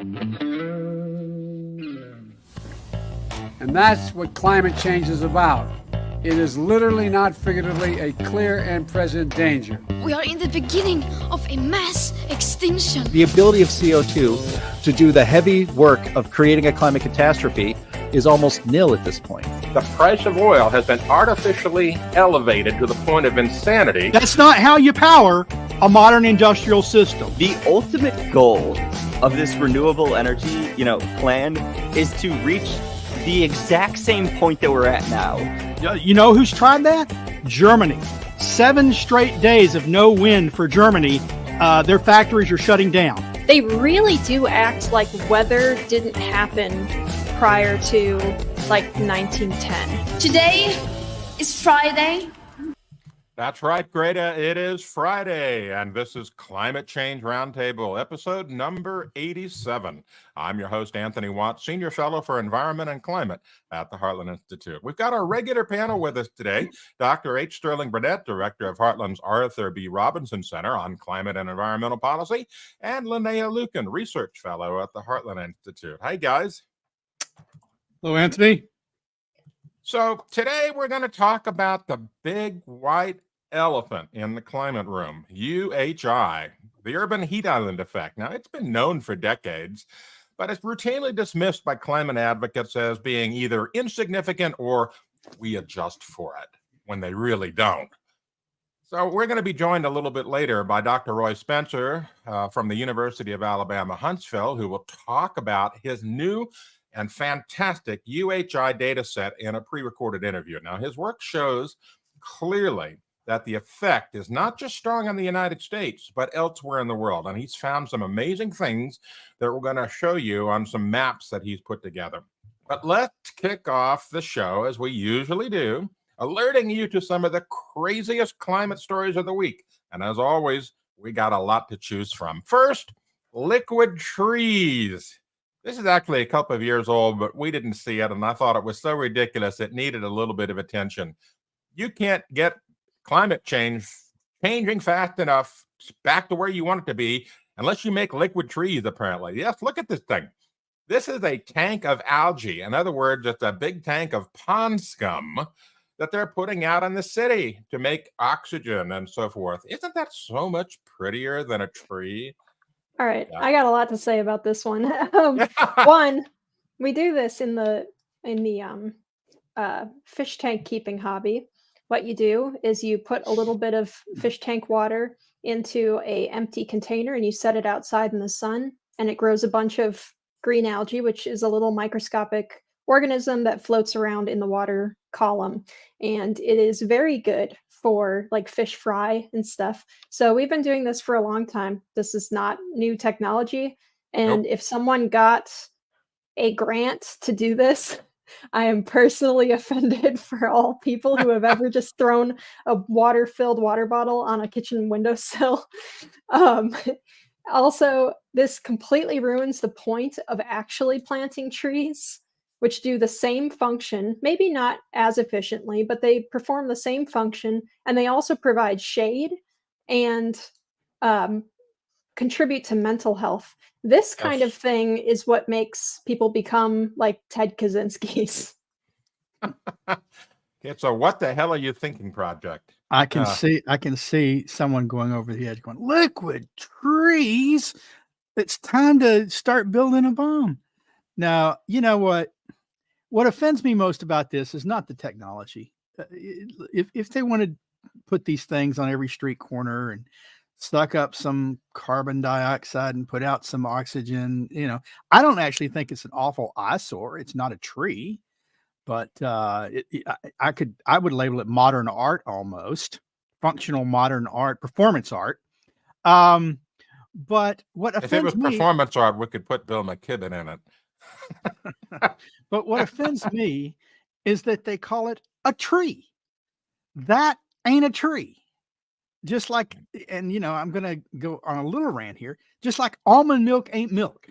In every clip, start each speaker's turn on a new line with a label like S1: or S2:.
S1: And that's what climate change is about. It is literally, not figuratively, a clear and present danger.
S2: We are in the beginning of a mass extinction.
S3: The ability of CO2 to do the heavy work of creating a climate catastrophe is almost nil at this point.
S4: The price of oil has been artificially elevated to the point of insanity.
S5: That's not how you power a modern industrial system.
S6: The ultimate goal of this renewable energy, plan is to reach the exact same point that we're at now.
S5: You know who's tried that? Germany. 7 straight days of no wind for Germany. Their factories are shutting down.
S7: They really do act like weather didn't happen prior to 1910.
S2: Today is Friday.
S4: That's right, Greta. It is Friday, and this is Climate Change Roundtable, episode number 87. I'm your host, Anthony Watts, Senior Fellow for Environment and Climate at the Heartland Institute. We've got our regular panel with us today, Dr. H. Sterling Burnett, Director of Heartland's Arthur B. Robinson Center on Climate and Environmental Policy, and Linnea Lueken, Research Fellow at the Heartland Institute. Hi, guys.
S5: Hello, Anthony.
S4: So today we're going to talk about the big white elephant in the climate room, UHI, the urban heat island effect. Now, it's been known for decades, but it's routinely dismissed by climate advocates as being either insignificant or we adjust for it when they really don't. So we're going to be joined a little bit later by Dr. Roy Spencer from the University of Alabama, Huntsville, who will talk about his new and fantastic UHI data set in a pre-recorded interview. Now, his work shows clearly that the effect is not just strong in the United States, but elsewhere in the world. And he's found some amazing things that we're going to show you on some maps that he's put together. But let's kick off the show, as we usually do, alerting you to some of the craziest climate stories of the week. And as always, we got a lot to choose from. First, liquid trees. This is actually a couple of years old, but we didn't see it, and I thought it was so ridiculous it needed a little bit of attention. You can't get climate change changing fast enough back to where you want it to be unless you make liquid trees, apparently. Yes, look at this thing. This is a tank of algae. In other words, it's a big tank of pond scum that they're putting out in the city to make oxygen and so forth. Isn't that so much prettier than a tree?
S7: All right,
S4: Yeah.
S7: I got a lot to say about this one. One, we do this in the fish tank keeping hobby. What you do is you put a little bit of fish tank water into a empty container and you set it outside in the sun, and it grows a bunch of green algae, which is a little microscopic organism that floats around in the water column, and it is very good for fish fry and stuff. So we've been doing this for a long time. This is not new technology. And If someone got a grant to do this, I am personally offended for all people who have ever just thrown a water-filled water bottle on a kitchen windowsill. Also, this completely ruins the point of actually planting trees, which do the same function, maybe not as efficiently, but they perform the same function, and they also provide shade and contribute to mental health. This kind of thing is what makes people become like Ted Kaczynski's.
S4: It's a what the hell are you thinking project.
S5: I can see someone going over the edge going, liquid trees. It's time to start building a bomb. Now, you know what? What offends me most about this is not the technology. If they want to put these things on every street corner and suck up some carbon dioxide and put out some oxygen, I don't actually think it's an awful eyesore. It's not a tree, but I would label it modern art, almost functional modern art, performance art. But what offends
S4: if it was
S5: me,
S4: performance art, we could put Bill McKibben in it.
S5: But what offends me is that they call it a tree. That ain't a tree. Just like, and I'm going to go on a little rant here, just like almond milk ain't milk.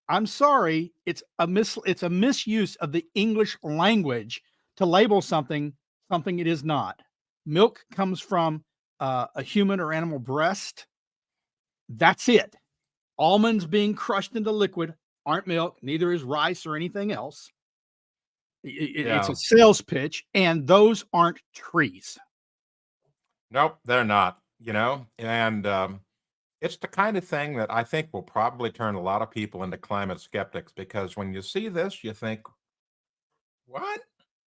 S5: I'm sorry, it's a misuse of the English language to label something it is not. Milk comes from a human or animal breast. That's it. Almonds being crushed into liquid aren't milk, neither is rice or anything else. It's
S4: Yeah.
S5: a sales pitch, and those aren't trees.
S4: Nope, they're not, and it's the kind of thing that I think will probably turn a lot of people into climate skeptics, because when you see this, you think, what?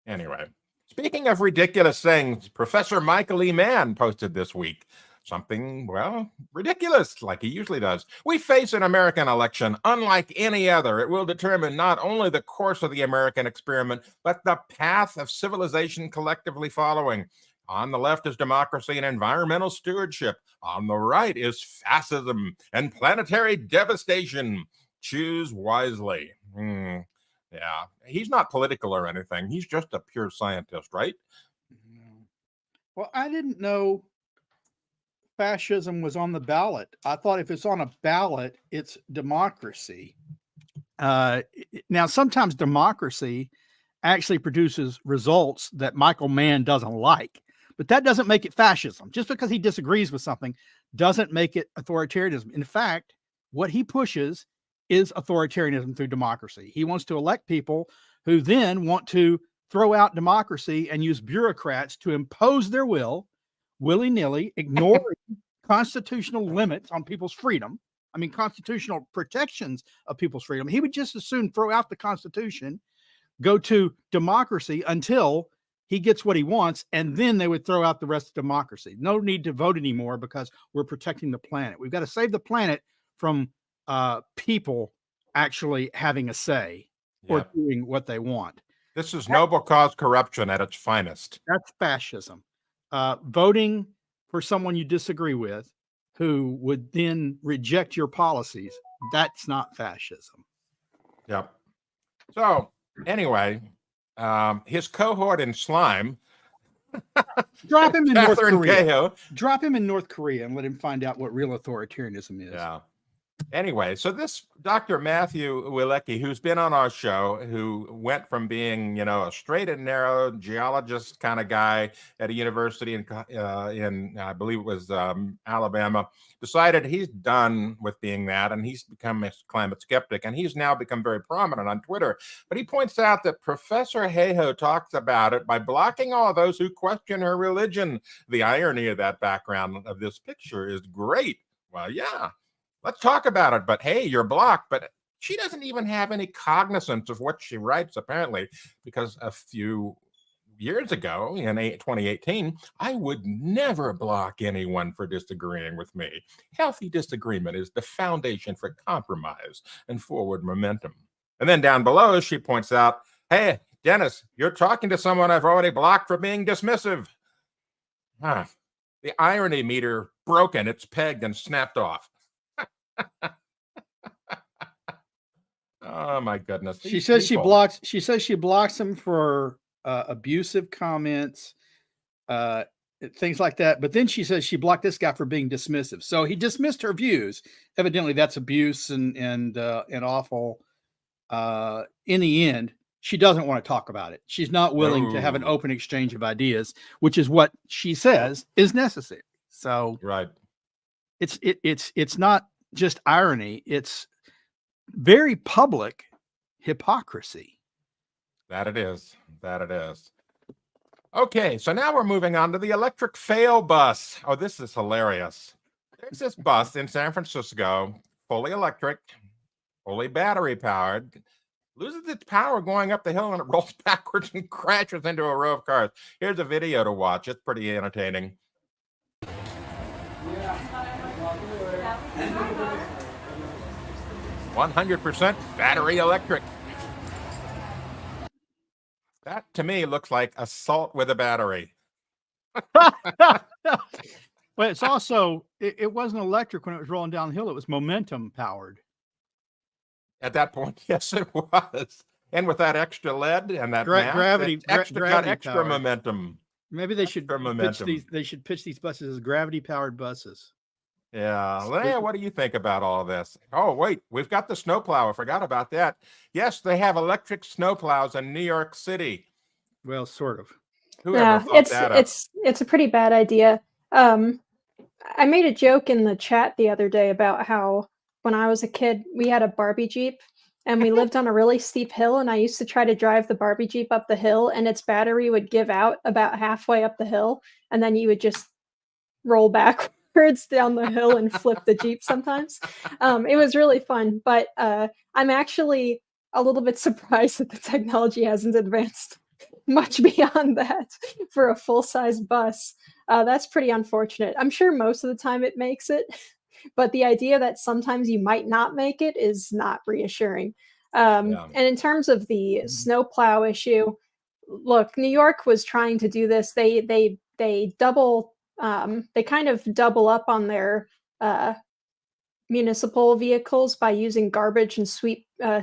S4: Anyway, speaking of ridiculous things, Professor Michael E. Mann posted this week something, well, ridiculous, like he usually does. We face an American election unlike any other. It will determine not only the course of the American experiment, but the path of civilization collectively following. On the left is democracy and environmental stewardship. On the right is fascism and planetary devastation. Choose wisely. Yeah, he's not political or anything. He's just a pure scientist, right?
S5: Well, I didn't know fascism was on the ballot. I thought if it's on a ballot, it's democracy. Now, sometimes democracy actually produces results that Michael Mann doesn't like, but that doesn't make it fascism. Just because he disagrees with something doesn't make it authoritarianism. In fact, what he pushes is authoritarianism through democracy. He wants to elect people who then want to throw out democracy and use bureaucrats to impose their will willy-nilly, ignoring constitutional limits on people's freedom. I mean, constitutional protections of people's freedom. He would just as soon throw out the Constitution, go to democracy until he gets what he wants, and then they would throw out the rest of democracy. No need to vote anymore because we're protecting the planet. We've got to save the planet from people actually having a say or doing what they want.
S4: This is noble cause corruption at its finest.
S5: That's fascism. Voting for someone you disagree with who would then reject your policies, that's not fascism.
S4: Yep. So anyway, his cohort in slime,
S5: Drop him in North
S4: Catherine
S5: Korea.
S4: Cahill.
S5: Drop him in North Korea and let him find out what real authoritarianism is.
S4: Yeah. Anyway, so this Dr. Matthew Wilecki, who's been on our show, who went from being, a straight and narrow geologist kind of guy at a university in I believe it was Alabama, decided he's done with being that, and he's become a climate skeptic, and he's now become very prominent on Twitter. But he points out that Professor Hayhoe talks about it by blocking all those who question her religion. The irony of that background of this picture is great. Well, yeah. Let's talk about it. But hey, you're blocked. But she doesn't even have any cognizance of what she writes, apparently, because a few years ago in 2018, I would never block anyone for disagreeing with me. Healthy disagreement is the foundation for compromise and forward momentum. And then down below, she points out, hey, Dennis, you're talking to someone I've already blocked for being dismissive. The irony meter broken. It's pegged and snapped off. Oh my goodness.
S5: She says she blocks him for abusive comments, things like that. But then she says she blocked this guy for being dismissive. So he dismissed her views. Evidently, that's abuse and awful. In the end, she doesn't want to talk about it. She's not willing to have an open exchange of ideas, which is what she says is necessary. So
S4: right,
S5: it's not just irony, it's very public hypocrisy.
S4: That it is. Okay, so now we're moving on to the electric fail bus. Oh, this is hilarious. There's this bus in San Francisco, fully electric, fully battery powered, loses its power going up the hill, and it rolls backwards and crashes into a row of cars. Here's a video to watch. It's pretty entertaining. 100% battery electric. That to me looks like assault with a battery.
S5: But it's also, it wasn't electric when it was rolling downhill. It was momentum powered.
S4: At that point, yes, it was. And with that extra lead and that
S5: gravity
S4: extra
S5: powered.
S4: Momentum.
S5: Maybe they should pitch these buses as gravity powered buses.
S4: Yeah. Linnea, what do you think about all this? Oh, wait, we've got the snowplow. I forgot about that. Yes, they have electric snowplows in New York City.
S5: Well, sort of.
S7: It's a pretty bad idea. I made a joke in the chat the other day about how when I was a kid, we had a Barbie Jeep, and we lived on a really steep hill, and I used to try to drive the Barbie Jeep up the hill, and its battery would give out about halfway up the hill, and then you would just roll backwards down the hill and flip the Jeep sometimes. It was really fun, but I'm actually a little bit surprised that the technology hasn't advanced much beyond that for a full-size bus. That's pretty unfortunate. I'm sure most of the time it makes it, but the idea that sometimes you might not make it is not reassuring.
S4: Yeah.
S7: And in terms of the snowplow issue, look, New York was trying to do this. They kind of double up on their municipal vehicles by using garbage and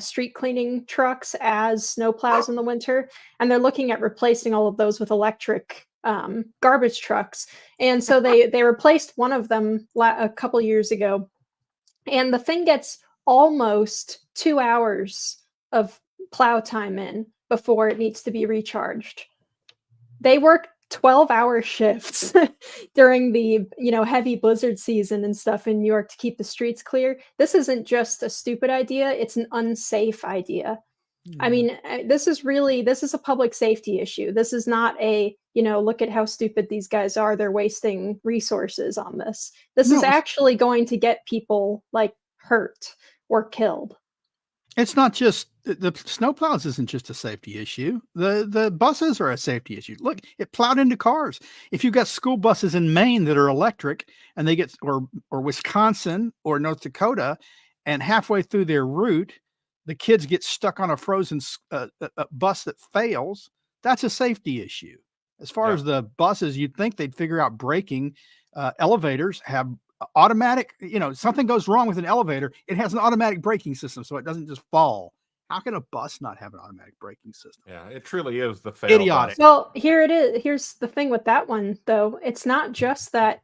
S7: street cleaning trucks as snowplows in the winter, and they're looking at replacing all of those with electric garbage trucks. And so they replaced one of them a couple years ago, and the thing gets almost 2 hours of plow time in before it needs to be recharged. They work 12-hour shifts during the heavy blizzard season and stuff in New York to keep the streets clear. This isn't just a stupid idea, it's an unsafe idea. I mean, this is a public safety issue. This is not a, look at how stupid these guys are, they're wasting resources on this. This is actually going to get people like hurt or killed.
S5: It's not just the snowplows isn't just a safety issue. The buses are a safety issue. Look, it plowed into cars. If you've got school buses in Maine that are electric and they get or Wisconsin or North Dakota, and halfway through their route, the kids get stuck on a frozen a bus that fails, that's a safety issue. As far as the buses, you'd think they'd figure out braking. Elevators have automatic, something goes wrong with an elevator, it has an automatic braking system, so it doesn't just fall. How can a bus not have an automatic braking system?
S4: Yeah, it truly is the fail.
S5: Idiotic.
S7: Well, here it is. Here's the thing with that one, though. It's not just that,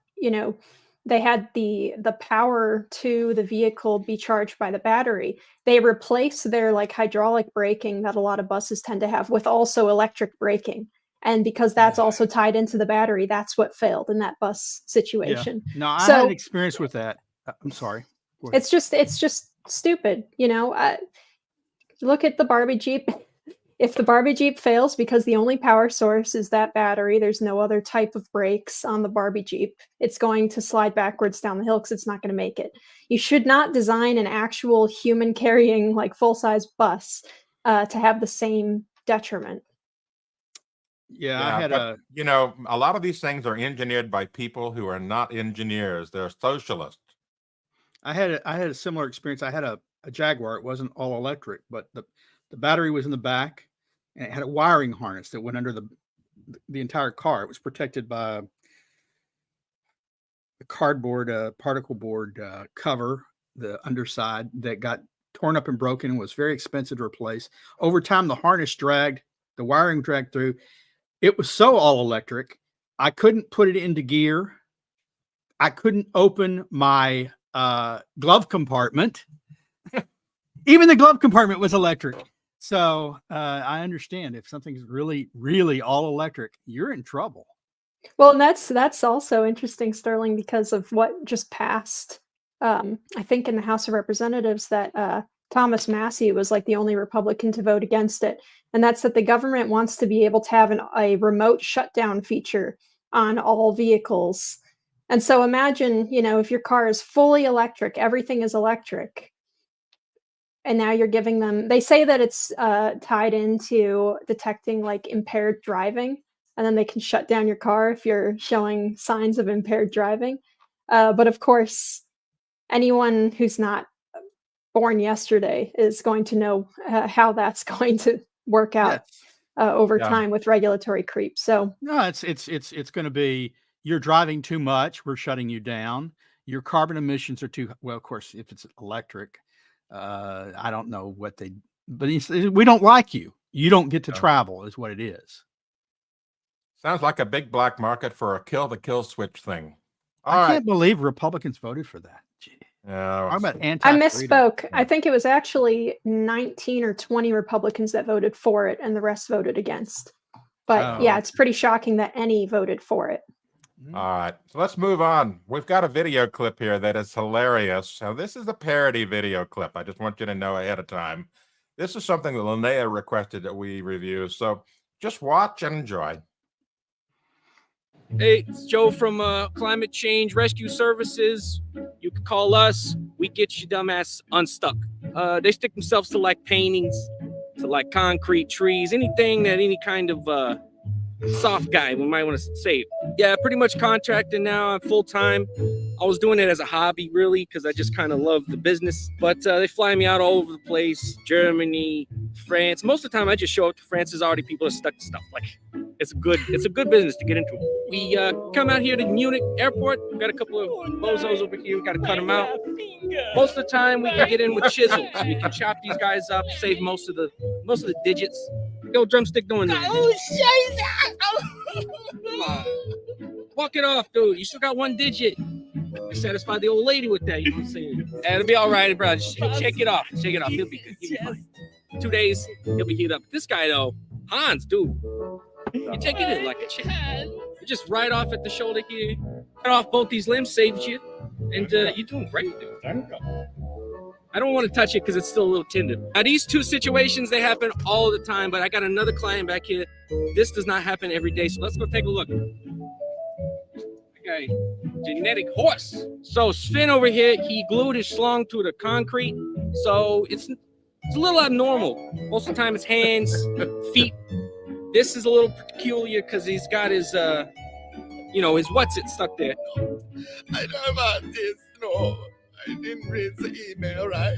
S7: they had the power to the vehicle be charged by the battery. They replaced their hydraulic braking that a lot of buses tend to have with also electric braking. And because that's also tied into the battery, that's what failed in that bus situation.
S5: Yeah. No, I had an experience with that. I'm sorry.
S7: It's just stupid. Look at the Barbie Jeep. If the Barbie Jeep fails because the only power source is that battery, there's no other type of brakes on the Barbie Jeep, it's going to slide backwards down the hill because it's not going to make it. You should not design an actual human carrying full-size bus to have the same detriment.
S4: Yeah, a lot of these things are engineered by people who are not engineers. They're socialists.
S5: I had a similar experience. I had a Jaguar. It wasn't all electric, but the battery was in the back, and it had a wiring harness that went under the entire car. It was protected by a cardboard particle board cover, the underside that got torn up and broken and was very expensive to replace. Over time, the harness dragged, the wiring dragged through. It was so all electric, I couldn't put it into gear. I couldn't open my glove compartment. Even the glove compartment was electric. So I understand if something's really, really all electric, you're in trouble.
S7: Well, and that's also interesting, Sterling, because of what just passed. I think in the House of Representatives that Thomas Massey was the only Republican to vote against it. And that's that the government wants to be able to have a remote shutdown feature on all vehicles. And so imagine, if your car is fully electric, everything is electric. And now you're giving them, they say that it's tied into detecting impaired driving. And then they can shut down your car if you're showing signs of impaired driving. But of course, anyone who's not born yesterday is going to know how that's going to work out over time with regulatory creep. So
S5: no, it's going to be, you're driving too much, we're shutting you down. Your carbon emissions are too well. Of course, if it's electric, I don't know what but we don't like you. You don't get to travel, is what it is.
S4: Sounds like a big black market for a kill the kill switch thing.
S5: I can't believe Republicans voted for that. Gee.
S4: How
S5: about
S7: I misspoke. I think it was actually 19 or 20 Republicans that voted for it, and the rest voted against. But it's pretty shocking that any voted for it.
S4: All right, so let's move on. We've got a video clip here that is hilarious. So this is a parody video clip. I just want you to know ahead of time. this is something that Linnea requested that we review. So just watch and enjoy.
S8: Hey, it's Joe from Climate Change Rescue Services. You can call us. We get you dumbass unstuck. They stick themselves to like paintings, to like concrete, trees, anything that any kind of soft guy we might want to say. Yeah, pretty much contracted now. I'm full time. I was doing it as a hobby, really, because I just kind of love the business. But they fly me out all over the place, Germany, France. Most of the time, I just show up to France. There's already people that stuck to stuff. Like, it's a good business to get into. We come out here to Munich airport. We've got a couple of bozos over here. We got to cut them out. Most of the time, we can get in with chisels. We can chop these guys up, save most of the digits. Yo, drumstick doing that. Oh, shit! Come on. Walk it off, dude. You still got one digit. Satisfy the old lady with that, you know what I'm saying? It'll be all right, bro. Just shake it off. Shake it off. He'll be good. He'll be fine. 2 days, he'll be healed up. This guy, though, Hans, dude, you take it in like a chick. You just right off at the shoulder here. Cut off both these limbs, saves you. And you're doing great, dude. I don't want to touch it because it's still a little tender. Now, these two situations, they happen all the time, but I got another client back here. This does not happen every day, so let's go take a look. Okay, genetic horse. So Sven over here, he glued his schlong to the concrete, so it's a little abnormal. Most of the time it's hands, feet. This is a little peculiar because he's got his, his what's-it stuck there.
S9: I know about this, no. I didn't read the email, right?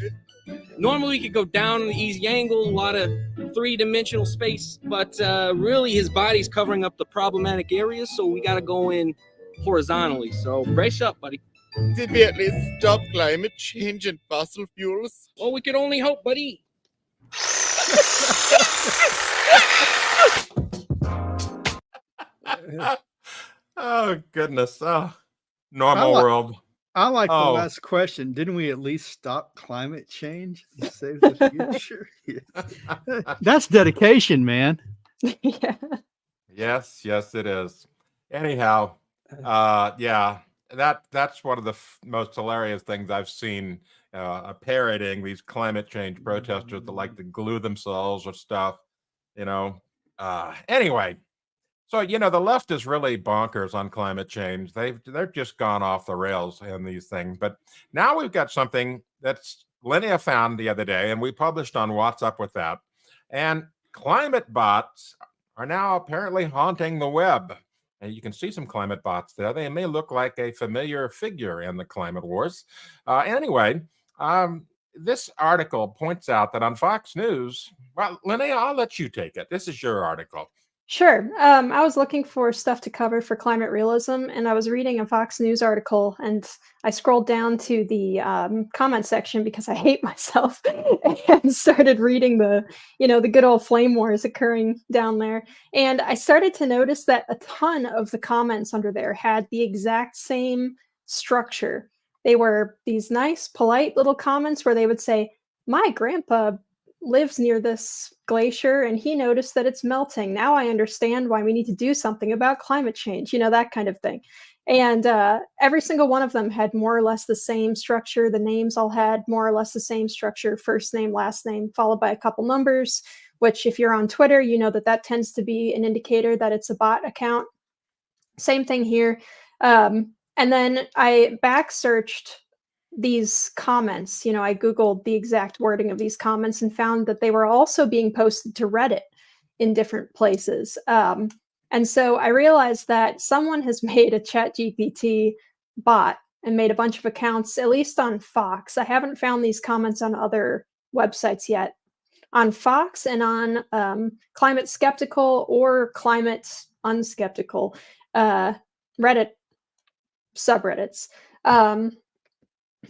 S8: Normally, he could go down an easy angle, a lot of three-dimensional space, but really his body's covering up the problematic areas, so we got to go in horizontally. So brace up, buddy.
S9: Did we at least stop climate change and fossil fuels?
S8: Well, we could only hope, buddy.
S4: Oh, goodness. Oh, normal world.
S5: I like the last question. Didn't we at least stop climate change and save the future? Yeah. That's dedication, man.
S7: Yeah.
S4: Yes, it is. Anyhow, that's one of the most hilarious things I've seen, parroting these climate change protesters that like to glue themselves with stuff, Anyway, so, the left is really bonkers on climate change. They're just gone off the rails in these things. But now we've got something that's Linnea found the other day, and we published on What's Up with that. And climate bots are now apparently haunting the web. And you can see some climate bots there. They may look like a familiar figure in the climate wars. Anyway, this article points out that on Fox News, well, Linnea, I'll let you take it. This is your article.
S7: Sure. I was looking for stuff to cover for climate realism, and I was reading a Fox News article, and I scrolled down to the comment section because I hate myself and started reading the good old flame wars occurring down there. And I started to notice that a ton of the comments under there had the exact same structure. They were these nice, polite little comments where they would say, "My grandpa lives near this glacier and he noticed that it's melting. Now I understand why we need to do something about climate change," that kind of thing. And every single one of them had more or less the same structure. The names all had more or less the same structure: first name, last name, followed by a couple numbers, which if you're on Twitter, you know that tends to be an indicator that it's a bot account. Same thing here. And then I back searched these comments. I Googled the exact wording of these comments and found that they were also being posted to Reddit in different places. And so I realized that someone has made a ChatGPT bot and made a bunch of accounts, at least on Fox. I haven't found these comments on other websites yet. On Fox and on Climate Skeptical or Climate Unskeptical Reddit subreddits.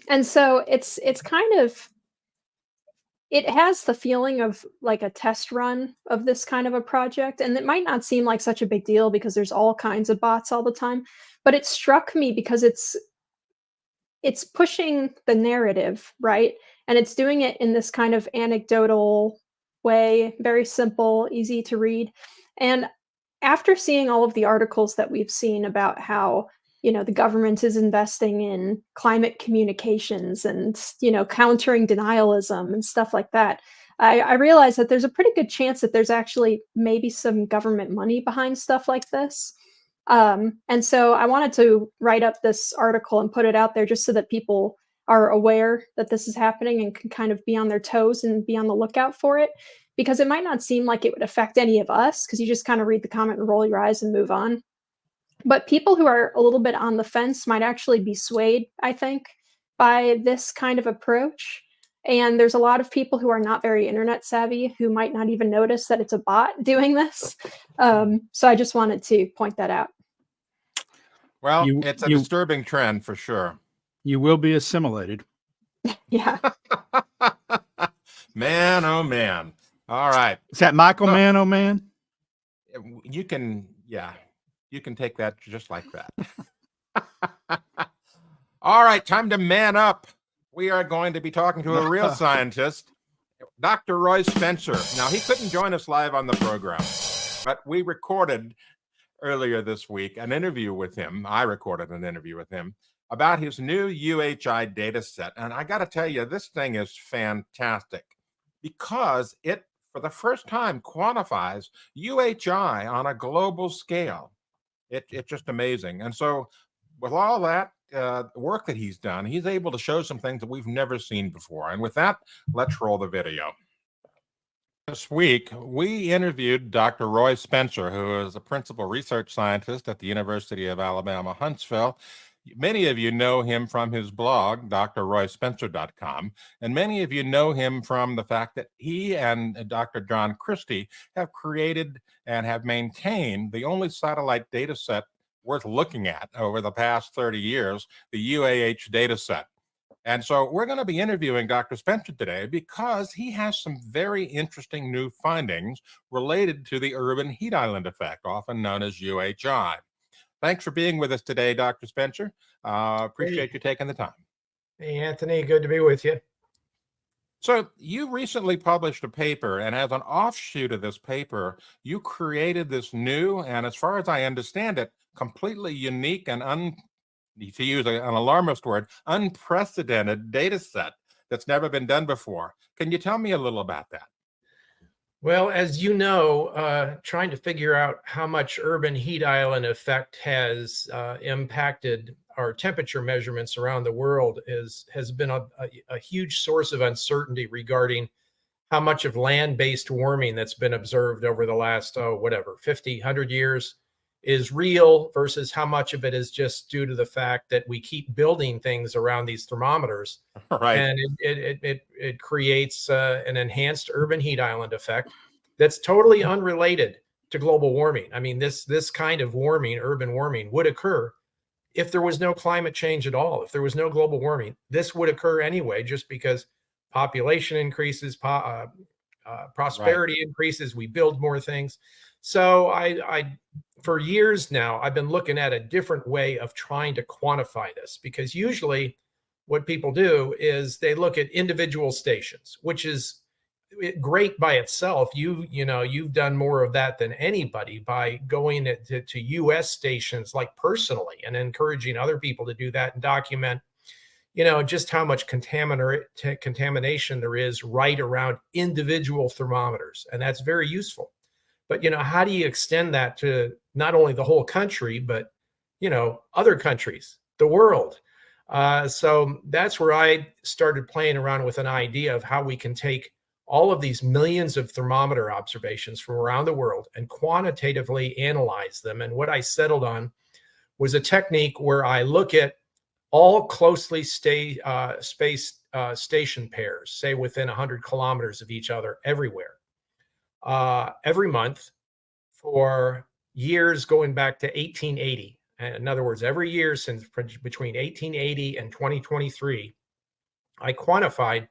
S7: And so it's kind of, it has the feeling of like a test run of this kind of a project. And it might not seem like such a big deal because there's all kinds of bots all the time, but it struck me because it's pushing the narrative, right? And it's doing it in this kind of anecdotal way, very simple, easy to read. And after seeing all of the articles that we've seen about how the government is investing in climate communications and, countering denialism and stuff like that. I realize that there's a pretty good chance that there's actually maybe some government money behind stuff like this. And so I wanted to write up this article and put it out there just so that people are aware that this is happening and can kind of be on their toes and be on the lookout for it, because it might not seem like it would affect any of us because you just kind of read the comment and roll your eyes and move on. But people who are a little bit on the fence might actually be swayed, I think, by this kind of approach. And there's a lot of people who are not very internet savvy who might not even notice that it's a bot doing this. So I just wanted to point that out.
S4: Well, it's a disturbing trend for sure.
S5: You will be assimilated.
S7: Yeah.
S4: Man, oh man. All right.
S5: Is that Michael Mann, oh man?
S4: You can take that just like that. All right, time to man up. We are going to be talking to a real scientist, Dr. Roy Spencer. Now, he couldn't join us live on the program, but we recorded earlier this week an interview with him. I recorded an interview with him about his new UHI data set. And I got to tell you, this thing is fantastic because it, for the first time, quantifies UHI on a global scale. It's just amazing. And so with all that work that he's done, he's able to show some things that we've never seen before. And with that, let's roll the video. This week, we interviewed Dr. Roy Spencer, who is a principal research scientist at the University of Alabama, Huntsville. Many of you know him from his blog, drroyspencer.com, and many of you know him from the fact that he and Dr. John Christie have created and have maintained the only satellite data set worth looking at over the past 30 years, the UAH data set. And so we're going to be interviewing Dr. Spencer today because he has some very interesting new findings related to the urban heat island effect, often known as UHI. Thanks for being with us today, Dr. Spencer. Appreciate you taking the time.
S10: Hey, Anthony, good to be with you.
S4: So you recently published a paper, and as an offshoot of this paper, you created this new, and as far as I understand it, completely unique and, to use an alarmist word, unprecedented data set that's never been done before. Can you tell me a little about that?
S10: Well, as you know, trying to figure out how much urban heat island effect has impacted our temperature measurements around the world has been a huge source of uncertainty regarding how much of land-based warming that's been observed over the last, 50, 100 years is real versus how much of it is just due to the fact that we keep building things around these thermometers.
S4: Right.
S10: And it creates an enhanced urban heat island effect that's totally unrelated to global warming. I mean, this kind of warming, urban warming, would occur if there was no climate change at all. If there was no global warming, this would occur anyway, just because population increases, prosperity increases, we build more things. So I for years now, I've been looking at a different way of trying to quantify this, because usually what people do is they look at individual stations, which is great by itself. You've done more of that than anybody by going to US stations, like personally, and encouraging other people to do that and document, just how much contamination there is right around individual thermometers. And that's very useful. But, how do you extend that to not only the whole country, but, other countries, the world? So that's where I started playing around with an idea of how we can take all of these millions of thermometer observations from around the world and quantitatively analyze them. And what I settled on was a technique where I look at all closely spaced station pairs, say within 100 kilometers of each other everywhere, every month for years going back to 1880. And in other words, every year since between 1880 and 2023, I quantified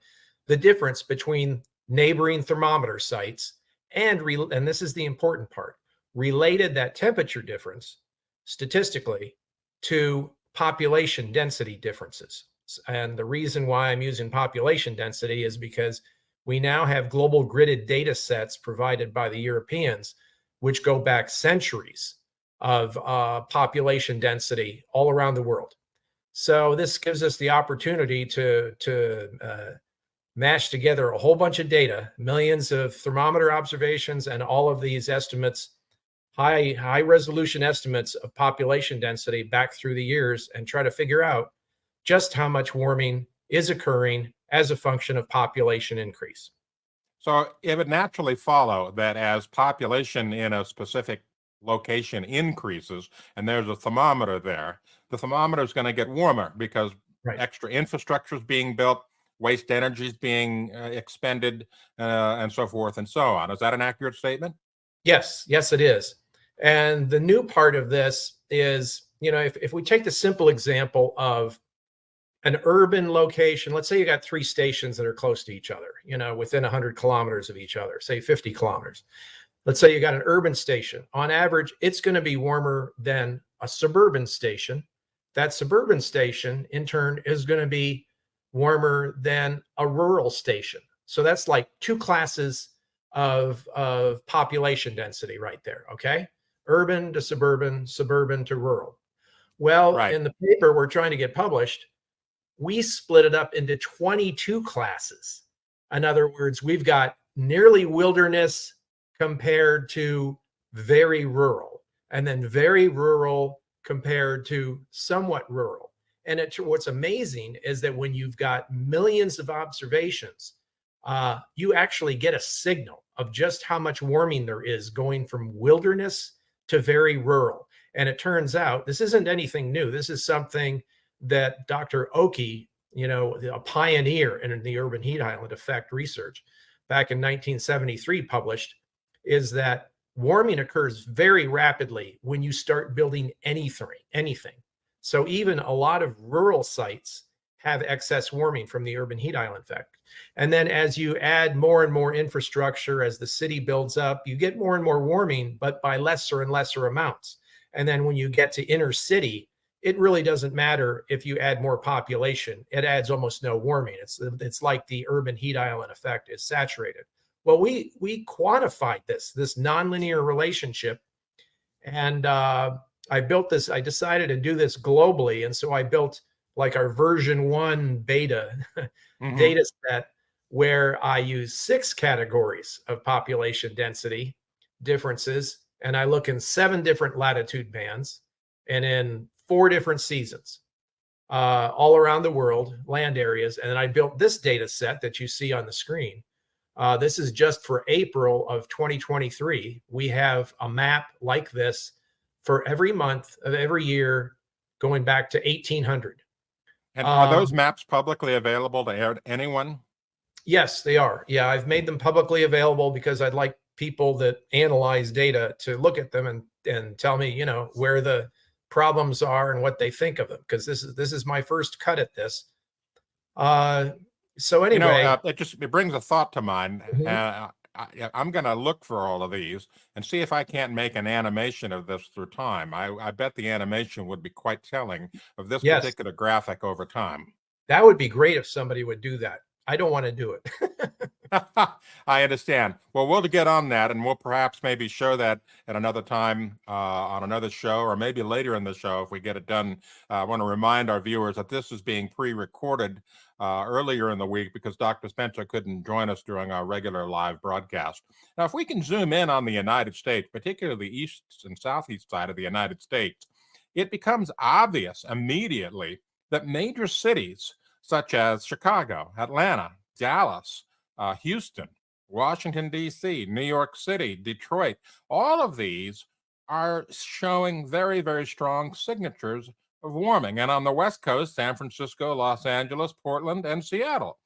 S10: the difference between neighboring thermometer sites and this is the important part, related that temperature difference statistically to population density differences. And the reason why I'm using population density is because we now have global gridded data sets provided by the Europeans, which go back centuries of population density all around the world. So this gives us the opportunity to mashed together a whole bunch of data, millions of thermometer observations, and all of these estimates, high resolution estimates of population density back through the years, and try to figure out just how much warming is occurring as a function of population increase.
S4: So it would naturally follow that as population in a specific location increases and there's a thermometer there, the thermometer is going to get warmer because extra infrastructure is being built, waste energy is being expended, and so forth and so on. Is that an accurate statement?
S10: Yes, it is. And the new part of this is, if we take the simple example of an urban location, let's say you got 3 stations that are close to each other, within 100 kilometers of each other, say 50 kilometers. Let's say you got an urban station. On average, it's going to be warmer than a suburban station. That suburban station, in turn, is going to be warmer than a rural station. So that's like 2 classes of population density right there, okay? Urban to suburban, suburban to rural. Well, in the paper we're trying to get published, we split it up into 22 classes. In other words, we've got nearly wilderness compared to very rural, and then very rural compared to somewhat rural. And what's amazing is that when you've got millions of observations, you actually get a signal of just how much warming there is going from wilderness to very rural. And it turns out this isn't anything new. This is something that Dr. Oki, a pioneer in the urban heat island effect research back in 1973 published, is that warming occurs very rapidly when you start building anything. So even a lot of rural sites have excess warming from the urban heat island effect. And then as you add more and more infrastructure, as the city builds up, you get more and more warming, but by lesser and lesser amounts. And then when you get to inner city, it really doesn't matter if you add more population. It adds almost no warming. It's like the urban heat island effect is saturated. Well, we quantified this nonlinear relationship, and I built this. I decided to do this globally, and so I built like our version 1 beta data set where I use 6 categories of population density differences, and I look in 7 different latitude bands and in 4 different seasons all around the world, land areas. And then I built this data set that you see on the screen. This is just for April of 2023. We have a map like this for every month of every year going back to 1800.
S4: And are those maps publicly available to anyone?
S10: Yes, they are. Yeah, I've made them publicly available because I'd like people that analyze data to look at them and tell me, where the problems are and what they think of them, because this is my first cut at this. So anyway,
S4: it brings a thought to mind. I'm going to look for all of these and see if I can't make an animation of this through time. I bet the animation would be quite telling of this particular graphic over time.
S10: That would be great if somebody would do that. I don't want to do it.
S4: I understand. Well, we'll get on that, and we'll perhaps maybe show that at another time on another show, or maybe later in the show if we get it done. I want to remind our viewers that this is being pre-recorded earlier in the week because Dr. Spencer couldn't join us during our regular live broadcast. Now, if we can zoom in on the United States, particularly the east and southeast side of the United States, it becomes obvious immediately that major cities such as Chicago, Atlanta, Dallas, Houston, Washington, D.C., New York City, Detroit, all of these are showing very, very strong signatures of warming. And on the West Coast, San Francisco, Los Angeles, Portland, and Seattle.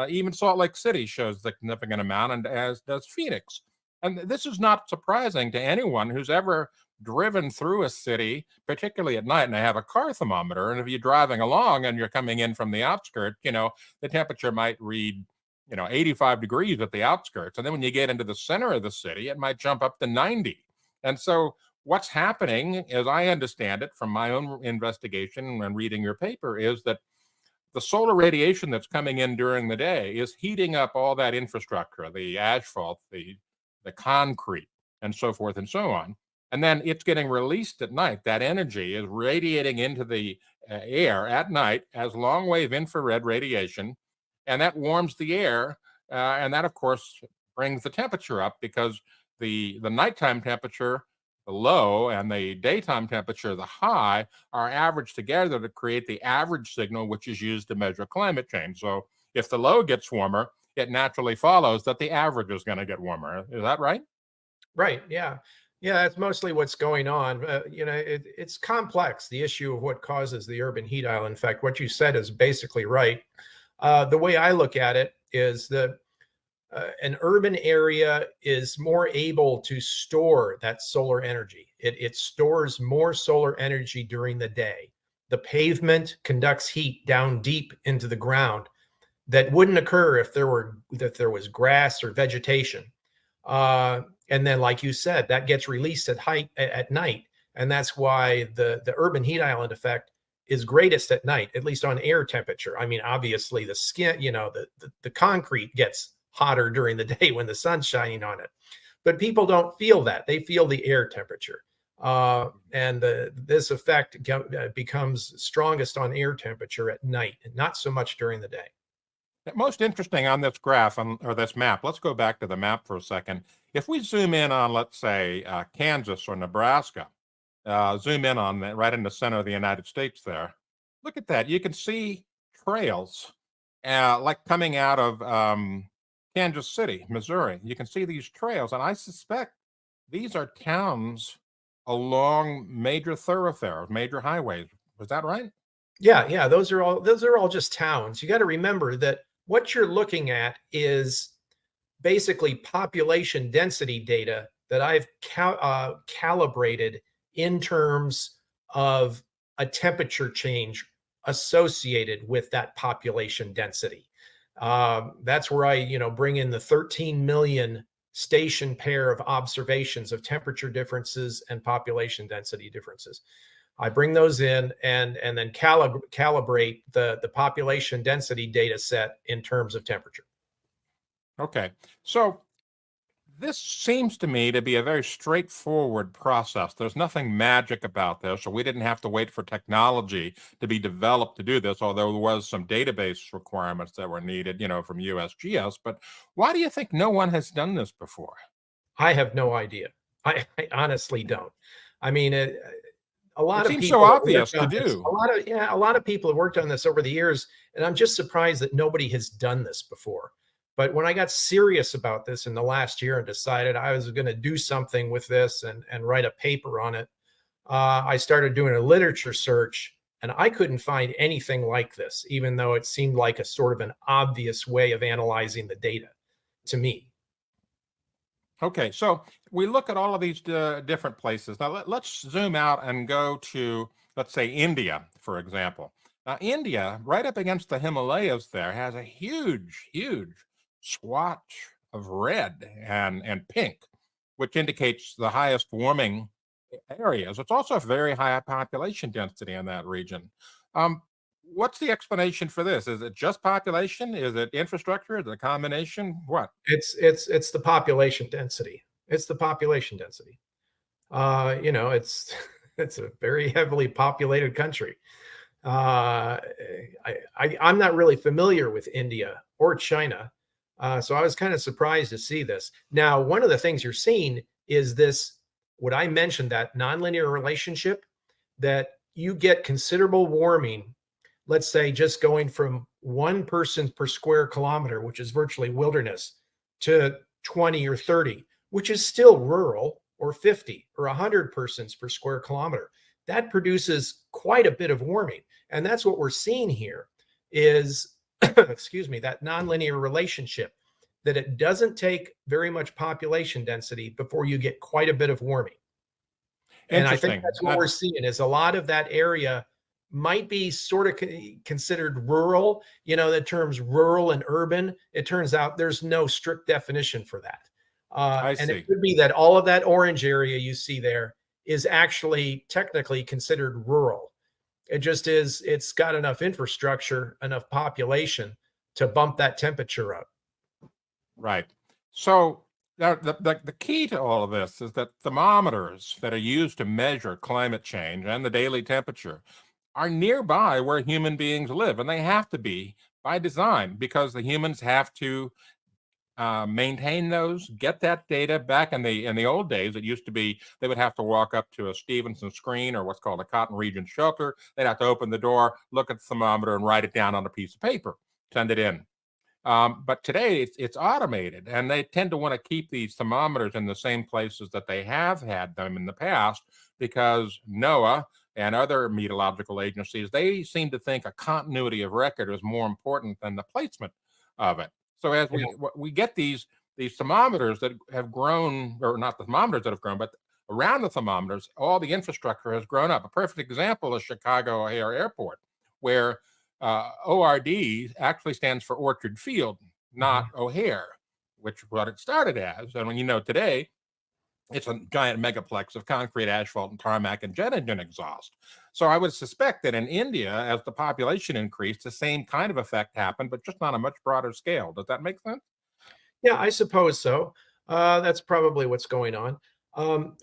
S4: Even Salt Lake City shows a significant amount, and as does Phoenix. And this is not surprising to anyone who's ever driven through a city, particularly at night, and they have a car thermometer. And if you're driving along and you're coming in from the outskirts, the temperature might read 85 degrees at the outskirts. And then when you get into the center of the city, it might jump up to 90. And so what's happening, as I understand it from my own investigation and reading your paper, is that the solar radiation that's coming in during the day is heating up all that infrastructure, the asphalt, the concrete, and so forth and so on. And then it's getting released at night. That energy is radiating into the air at night as long-wave infrared radiation. and that warms the air, and that, of course, brings the temperature up because the nighttime temperature, the low, and the daytime temperature, the high, are averaged together to create the average signal, which is used to measure climate change. So if the low gets warmer, it naturally follows that the average is going to get warmer. Is that right?
S10: Right. Yeah. Yeah. That's mostly what's going on. It's complex, the issue of what causes the urban heat island effect. What you said is basically right. The way I look at it is that an urban area is more able to store that solar energy. It stores more solar energy during the day. The pavement conducts heat down deep into the ground that wouldn't occur if there was grass or vegetation. And then, like you said, that gets released at night, and that's why the urban heat island effect is greatest at night, at least on air temperature. I mean, obviously, the skin, the concrete gets hotter during the day when the sun's shining on it, but people don't feel that. They feel the air temperature, and this effect becomes strongest on air temperature at night, and not so much during the day.
S4: Most interesting on this graph or this map, let's go back to the map for a second. If we zoom in on, let's say, Kansas or Nebraska, zoom in on that right in the center of the United States there, look at that. You can see trails like coming out of Kansas City, Missouri. You can see these trails, and I suspect these are towns along major thoroughfares, major highways. Was that right?
S10: Yeah, those are all just towns. You got to remember that what you're looking at is basically population density data that I've calibrated in terms of a temperature change associated with that population density. That's where I, bring in the 13 million station pair of observations of temperature differences and population density differences. I bring those in and then calibrate the population density data set in terms of temperature.
S4: Okay. So this seems to me to be a very straightforward process. There's nothing magic about this, so we didn't have to wait for technology to be developed to do this, although there was some database requirements that were needed, from USGS. But why do you think no one has done this before?
S10: I have no idea. I honestly don't. I mean, a lot
S4: It
S10: of
S4: seems
S10: people
S4: so obvious to do.
S10: A lot of people have worked on this over the years, and I'm just surprised that nobody has done this before. But when I got serious about this in the last year and decided I was going to do something with this and write a paper on it, I started doing a literature search, and I couldn't find anything like this, even though it seemed like a sort of an obvious way of analyzing the data to me.
S4: Okay, so we look at all of these different places. Now let's zoom out and go to, let's say, India, for example. Now, India, right up against the Himalayas there, has a huge, huge swatch of red and pink, which indicates the highest warming areas. It's also a very high population density in that region. What's the explanation for this? Is it just population? Is it infrastructure? Is it a combination? What?
S10: It's the population density. It's the population density. It's a very heavily populated country. I'm not really familiar with India or China, so I was kind of surprised to see this. Now, one of the things you're seeing is this, what I mentioned, that nonlinear relationship, that you get considerable warming, let's say just going from 1 person per square kilometer, which is virtually wilderness, to 20 or 30, which is still rural, or 50 or 100 persons per square kilometer. That produces quite a bit of warming. And that's what we're seeing here is, excuse me, that nonlinear relationship, that it doesn't take very much population density before you get quite a bit of warming. And I think that's what we're seeing, is a lot of that area might be sort of considered rural. The terms rural and urban, it turns out there's no strict definition for that. And it could be that all of that orange area you see there is actually technically considered rural. It just is, it's got enough infrastructure, enough population to bump that temperature up.
S4: Right. So the key to all of this is that thermometers that are used to measure climate change and the daily temperature are nearby where human beings live, and they have to be by design because the humans have to maintain those, get that data. Back in the old days, it used to be they would have to walk up to a Stevenson screen or what's called a Cotton Region shelter. They'd have to open the door, look at the thermometer, and write it down on a piece of paper, send it in. But today it's automated, and they tend to want to keep these thermometers in the same places that they have had them in the past because NOAA and other meteorological agencies, they seem to think a continuity of record is more important than the placement of it. So as we get these thermometers that have grown, or not the thermometers that have grown, but around the thermometers, all the infrastructure has grown up. A perfect example is Chicago O'Hare Airport, where ORD actually stands for Orchard Field, not O'Hare, which is what it started as. And when you know today, it's a giant megaplex of concrete, asphalt, and tarmac and jet engine exhaust. So I would suspect that in India, as the population increased, the same kind of effect happened, but just on a much broader scale. Does that make sense?
S10: Yeah, I suppose so. That's probably what's going on.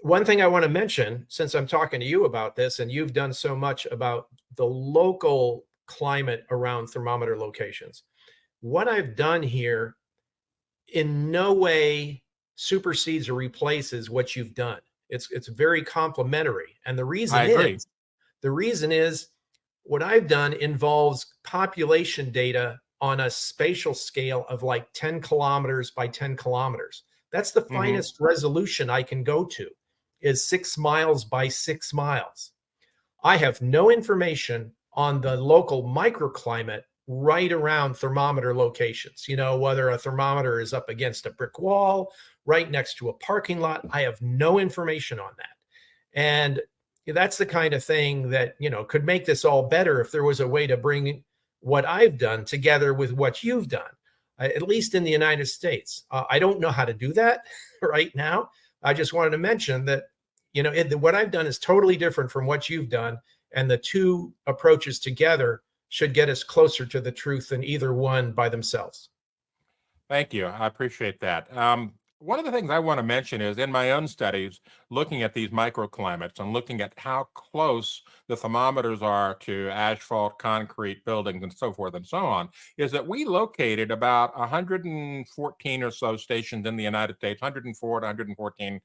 S10: One thing I want to mention, since I'm talking to you about this, and you've done so much about the local climate around thermometer locations, what I've done here in no way supersedes or replaces what you've done. It's very complementary, and the reason is what I've done involves population data on a spatial scale of like 10 kilometers by 10 kilometers. That's the finest resolution I can go to, is 6 miles by 6 miles. I have no information on the local microclimate right around thermometer locations. You know, whether a thermometer is up against a brick wall, right next to a parking lot. I have no information on that. And that's the kind of thing that, you know, could make this all better if there was a way to bring what I've done together with what you've done, at least in the United States. I don't know how to do that right now. I just wanted to mention that, you know, what I've done is totally different from what you've done. And the two approaches together should get us closer to the truth than either one by themselves.
S4: Thank you. I appreciate that. One of the things I want to mention is in my own studies, looking at these microclimates and looking at how close the thermometers are to asphalt, concrete buildings, and so forth and so on, is that we located about 114 or so stations in the United States, 104 to 114,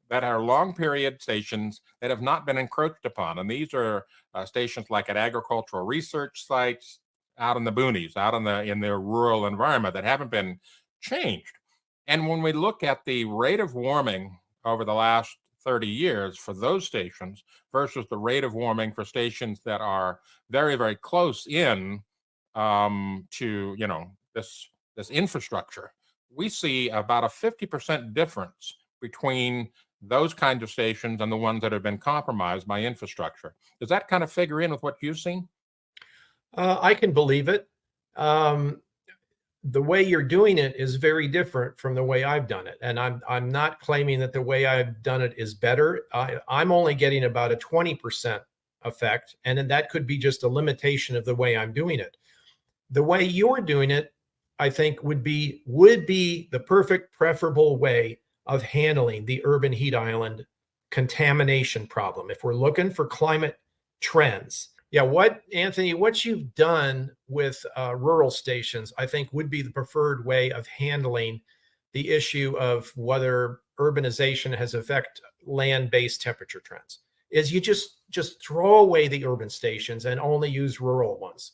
S4: that are long period stations that have not been encroached upon. And these are stations like at agricultural research sites, out in the boonies, out in the rural environment that haven't been changed. And when we look at the rate of warming over the last 30 years for those stations versus the rate of warming for stations that are very, very close in to, you know, this infrastructure, we see about a 50% difference between those kinds of stations and the ones that have been compromised by infrastructure. Does that kind of figure in with what you've seen?
S10: I can believe it. The way you're doing it is very different from the way I've done it. And I'm not claiming that the way I've done it is better. I'm only getting about a 20% effect. And then that could be just a limitation of the way I'm doing it. The way you're doing it, I think would be the perfect preferable way of handling the urban heat island contamination problem. If we're looking for climate trends, Anthony, what you've done with rural stations, I think would be the preferred way of handling the issue of whether urbanization has affected land-based temperature trends, is you just throw away the urban stations and only use rural ones.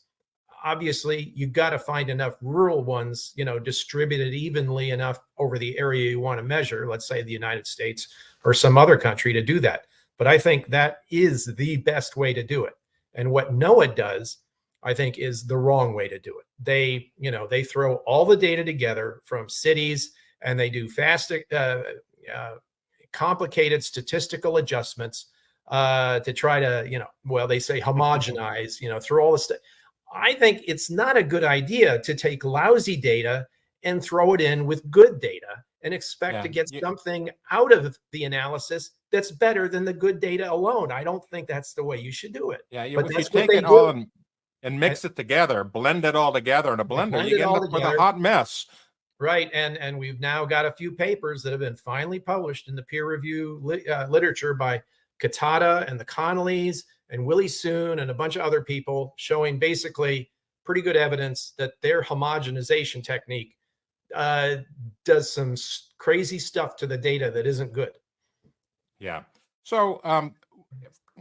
S10: Obviously, you've got to find enough rural ones, you know, distributed evenly enough over the area you want to measure, let's say the United States or some other country, to do that. But I think that is the best way to do it. And what NOAA does, I think, is the wrong way to do it. They throw all the data together from cities, and they do complicated statistical adjustments to try to, they say homogenize, through all this. I think it's not a good idea to take lousy data and throw it in with good data and expect to get something out of the analysis that's better than the good data alone. I don't think that's the way you should do it.
S4: Yeah, if you take it all and mix it together, blend it all together in a blender, you end up with a hot mess.
S10: Right, and we've now got a few papers that have been finally published in the peer review literature by Katata and the Connollys and Willie Soon and a bunch of other people showing basically pretty good evidence that their homogenization technique does some crazy stuff to the data that isn't good.
S4: Yeah. So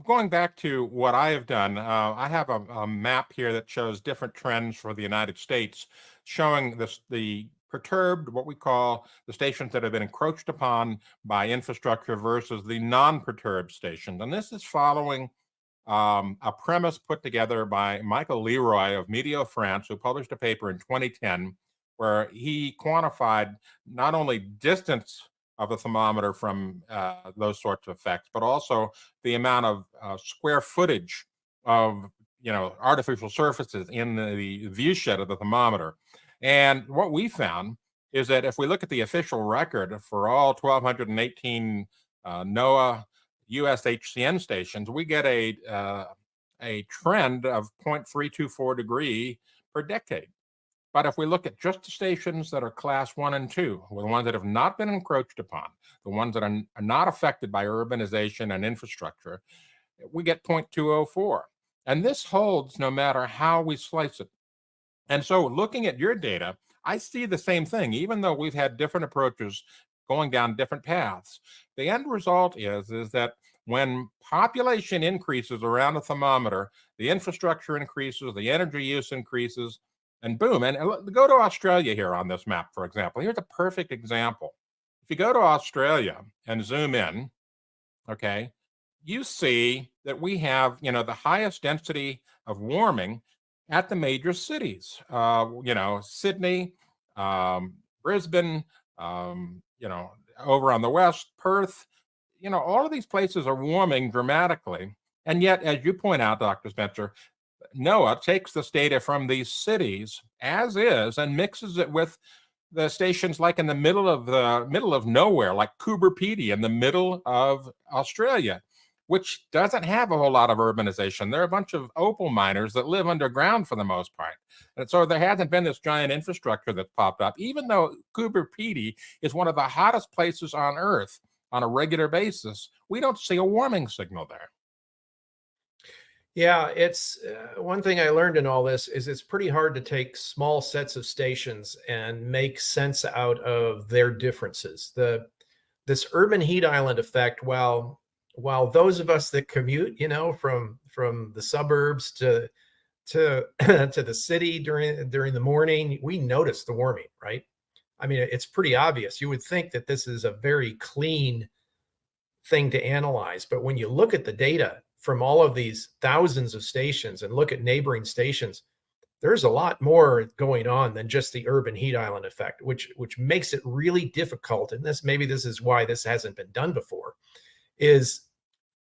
S4: going back to what I have done, I have a map here that shows different trends for the United States, showing the perturbed, what we call the stations that have been encroached upon by infrastructure versus the non-perturbed stations. And this is following a premise put together by Michael Leroy of Météo France, who published a paper in 2010, where he quantified not only distance of the thermometer from those sorts of effects, but also the amount of square footage of artificial surfaces in the view shed of the thermometer. And what we found is that if we look at the official record for all 1,218 NOAA USHCN stations, we get a trend of 0.324 degree per decade. But if we look at just the stations that are class 1 and 2, the ones that have not been encroached upon, the ones that are not affected by urbanization and infrastructure, we get 0.204. And this holds no matter how we slice it. And so looking at your data, I see the same thing, even though we've had different approaches going down different paths. The end result is that when population increases around a thermometer, the infrastructure increases, the energy use increases, and boom. And go to Australia here on this map, for example. Here's a perfect example. If you go to Australia and zoom in, okay, you see that we have, the highest density of warming at the major cities. Sydney, Brisbane, over on the west, Perth, all of these places are warming dramatically. And yet, as you point out, Dr. Spencer, NOAA takes this data from these cities as is and mixes it with the stations like in the middle of nowhere, like Coober Pedy in the middle of Australia, which doesn't have a whole lot of urbanization. There are a bunch of opal miners that live underground for the most part. And so there hasn't been this giant infrastructure that's popped up, even though Coober Pedy is one of the hottest places on Earth on a regular basis. We don't see a warming signal there.
S10: Yeah, it's one thing I learned in all this is it's pretty hard to take small sets of stations and make sense out of their differences. This urban heat island effect, while those of us that commute, from the suburbs to the city during the morning, we notice the warming, right? I mean, it's pretty obvious. You would think that this is a very clean thing to analyze, but when you look at the data from all of these thousands of stations and look at neighboring stations, there's a lot more going on than just the urban heat island effect, which makes it really difficult. And maybe this is why this hasn't been done before, is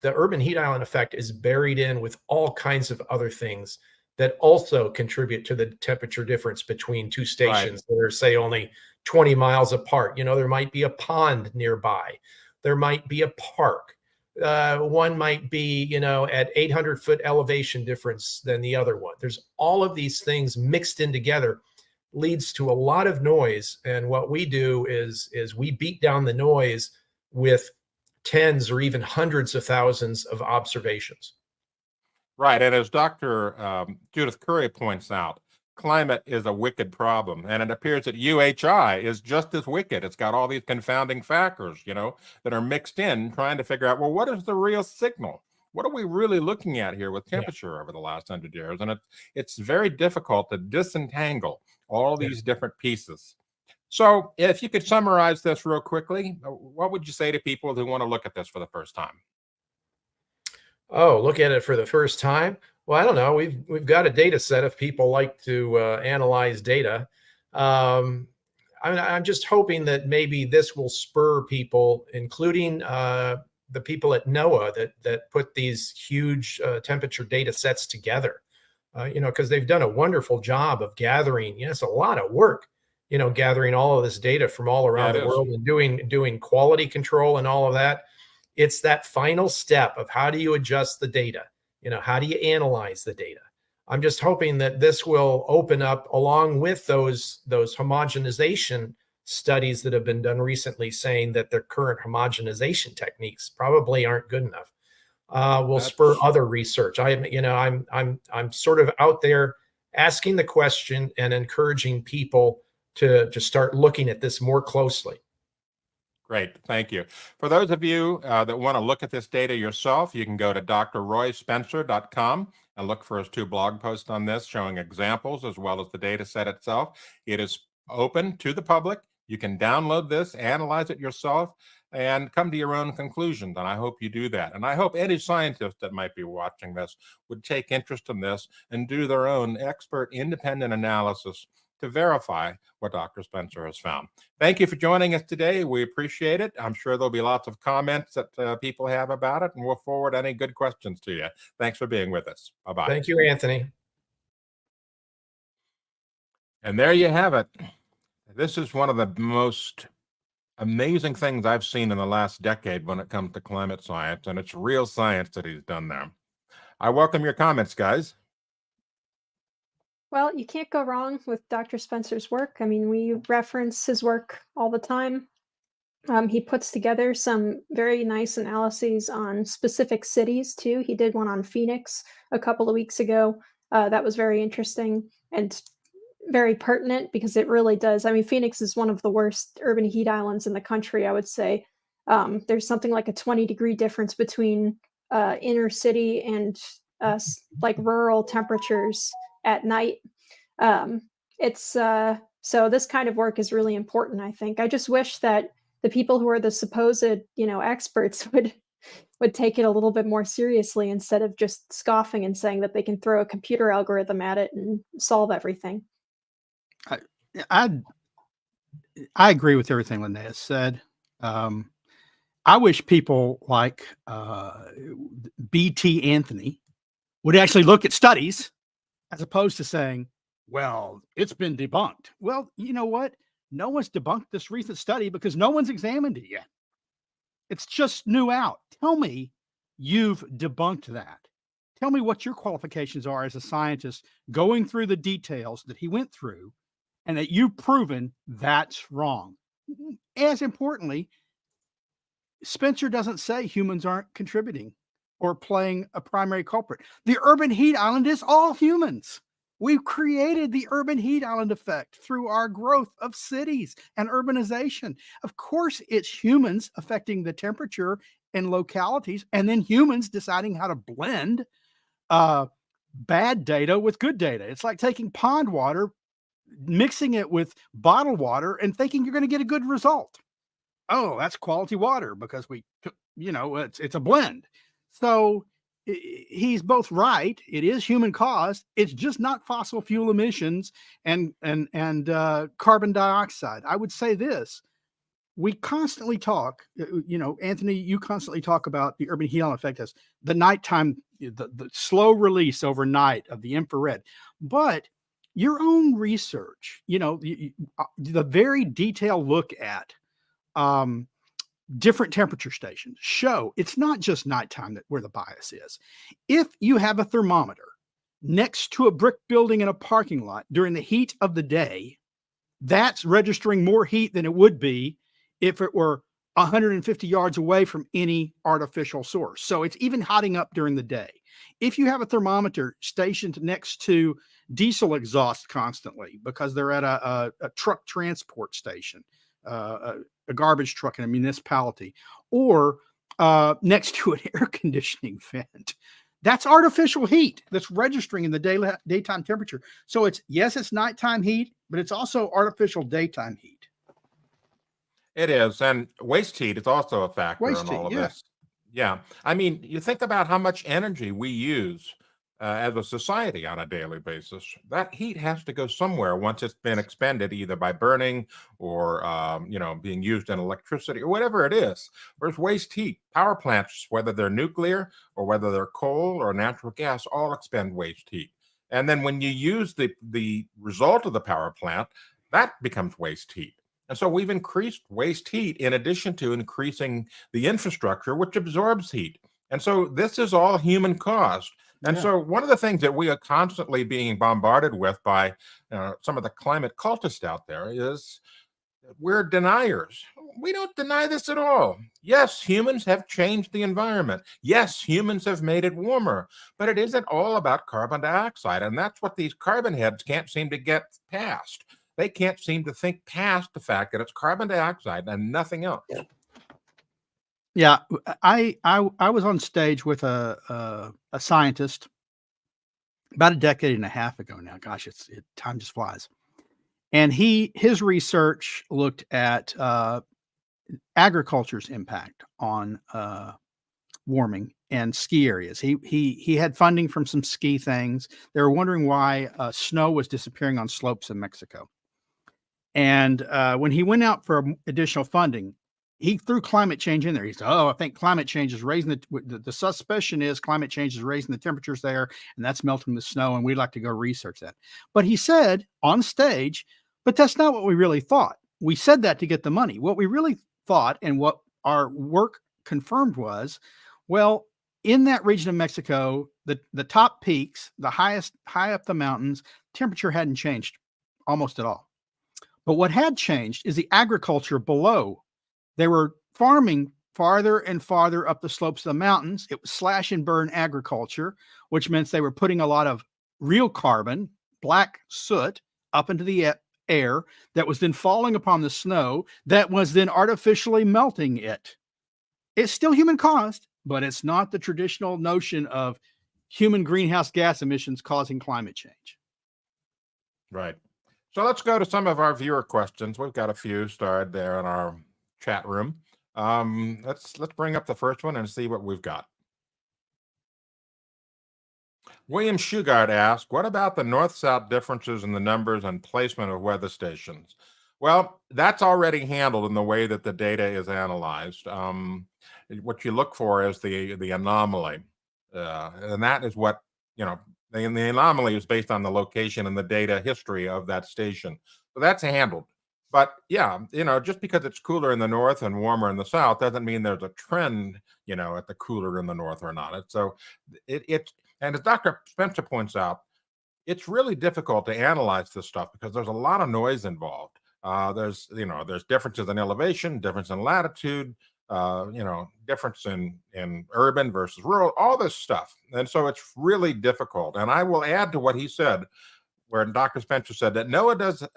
S10: the urban heat island effect is buried in with all kinds of other things that also contribute to the temperature difference between two stations that are, say, only 20 miles apart. There might be a pond nearby. There might be a park. One might be, at 800-foot elevation difference than the other one. There's all of these things mixed in together, leads to a lot of noise. And what we do is we beat down the noise with tens or even hundreds of thousands of observations.
S4: Right. And as Dr. Judith Curry points out, climate is a wicked problem. And it appears that UHI is just as wicked. It's got all these confounding factors, that are mixed in, trying to figure out, well, what is the real signal? What are we really looking at here with temperature over the last 100 years? And it's very difficult to disentangle all these different pieces. So if you could summarize this real quickly, what would you say to people who want to look at this for the first time?
S10: Oh, look at it for the first time. Well, I don't know. We've got a data set if people like to analyze data. I'm just hoping that maybe this will spur people, including the people at NOAA that put these huge temperature data sets together. Because they've done a wonderful job of gathering. It's a lot of work, gathering all of this data from all around the world and doing quality control and all of that. It's that final step of how do you adjust the data? How do you analyze the data? I'm just hoping that this will open up, along with those homogenization studies that have been done recently, saying that their current homogenization techniques probably aren't good enough. will spur other research. I'm sort of out there asking the question and encouraging people to start looking at this more closely.
S4: Great, thank you. For those of you that want to look at this data yourself, you can go to drroyspencer.com and look for his 2 blog posts on this showing examples as well as the data set itself. It is open to the public. You can download this, analyze it yourself, and come to your own conclusions. And I hope you do that. And I hope any scientist that might be watching this would take interest in this and do their own expert independent analysis to verify what Dr. Spencer has found. Thank you for joining us today. We appreciate it. I'm sure there'll be lots of comments that people have about it, and we'll forward any good questions to you. Thanks for being with us. Bye-bye.
S10: Thank you, Anthony.
S4: And there you have it. This is one of the most amazing things I've seen in the last decade when it comes to climate science, and it's real science that he's done there. I welcome your comments, guys.
S7: Well, you can't go wrong with Dr. Spencer's work. I mean, we reference his work all the time. He puts together some very nice analyses on specific cities, too. He did one on Phoenix a couple of weeks ago. That was very interesting and very pertinent because it really does. I mean, Phoenix is one of the worst urban heat islands in the country, I would say. There's something like a 20-degree difference between inner city and like rural temperatures at night. So this kind of work is really important, I think. I just wish that the people who are the supposed, experts would take it a little bit more seriously instead of just scoffing and saying that they can throw a computer algorithm at it and solve everything.
S5: I agree with everything Linnea said. I wish people like BT Anthony would actually look at studies as opposed to saying, well, it's been debunked. Well, you know what? No one's debunked this recent study because no one's examined it yet. It's just new out. Tell me you've debunked that. Tell me what your qualifications are as a scientist going through the details that he went through and that you've proven that's wrong. As importantly, Spencer doesn't say humans aren't contributing or playing a primary culprit. The urban heat island is all humans. We've created the urban heat island effect through our growth of cities and urbanization. Of course, it's humans affecting the temperature in localities and then humans deciding how to blend bad data with good data. It's like taking pond water, mixing it with bottled water and thinking you're going to get a good result. Oh, that's quality water because it's a blend. So he's both right. It is human caused. It's just not fossil fuel emissions and carbon dioxide. I would say this. We constantly talk, Anthony, you constantly talk about the urban heat island effect as the nighttime, the slow release overnight of the infrared. But your own research, the very detailed look at different temperature stations show it's not just nighttime where the bias is. If you have a thermometer next to a brick building in a parking lot during the heat of the day, that's registering more heat than it would be if it were 150 yards away from any artificial source. So it's even hotting up during the day. If you have a thermometer stationed next to diesel exhaust constantly because they're at a truck transport station, a garbage truck in a municipality, or next to an air conditioning vent, that's artificial heat that's registering in the daytime temperature. So it's nighttime heat, but it's also artificial daytime heat.
S4: It is. And waste heat is also a factor in all of this. Yeah. I mean, you think about how much energy we use as a society on a daily basis. That heat has to go somewhere once it's been expended, either by burning or, being used in electricity or whatever it is. Whereas waste heat, power plants, whether they're nuclear or whether they're coal or natural gas, all expend waste heat. And then when you use the result of the power plant, that becomes waste heat. And so we've increased waste heat in addition to increasing the infrastructure, which absorbs heat. And so this is all human caused. And so one of the things that we are constantly being bombarded with by some of the climate cultists out there is we're deniers. We don't deny this at all. Yes, humans have changed the environment. Yes, humans have made it warmer, but it isn't all about carbon dioxide. And that's what these carbon heads can't seem to get past. They can't seem to think past the fact that it's carbon dioxide and nothing else.
S5: Yeah, I was on stage with a scientist about a decade and a half ago now. Gosh, time just flies. And his research looked at agriculture's impact on warming and ski areas. He had funding from some ski things. They were wondering why snow was disappearing on slopes in Mexico. And when he went out for additional funding, he threw climate change in there. He said, "Oh, I think climate change is raising the suspicion is climate change is raising the temperatures there, and that's melting the snow, and we'd like to go research that." But he said on stage, "But that's not what we really thought. We said that to get the money. What we really thought, and what our work confirmed was, well, in that region of Mexico, the top peaks, high up the mountains, temperature hadn't changed almost at all. But what had changed is the agriculture below. They were farming farther and farther up the slopes of the mountains. It was slash and burn agriculture, which meant they were putting a lot of real carbon, black soot, up into the air that was then falling upon the snow that was then artificially melting it. It's still human caused, but it's not the traditional notion of human greenhouse gas emissions causing climate change."
S4: Right. So let's go to some of our viewer questions. We've got a few starred there in our chat room. Let's bring up the first one and see what we've got. William Shugart asked, "What about the north-south differences in the numbers and placement of weather stations?" Well, that's already handled in the way that the data is analyzed. What you look for is the anomaly, and that is what, the anomaly is based on the location and the data history of that station. So that's handled. But yeah, just because it's cooler in the north and warmer in the south doesn't mean there's a trend, at the cooler in the north or not. And as Dr. Spencer points out, it's really difficult to analyze this stuff because there's a lot of noise involved. There's differences in elevation, difference in latitude, difference in urban versus rural, all this stuff. And so it's really difficult. And I will add to what he said, where Dr. Spencer said that NOAA does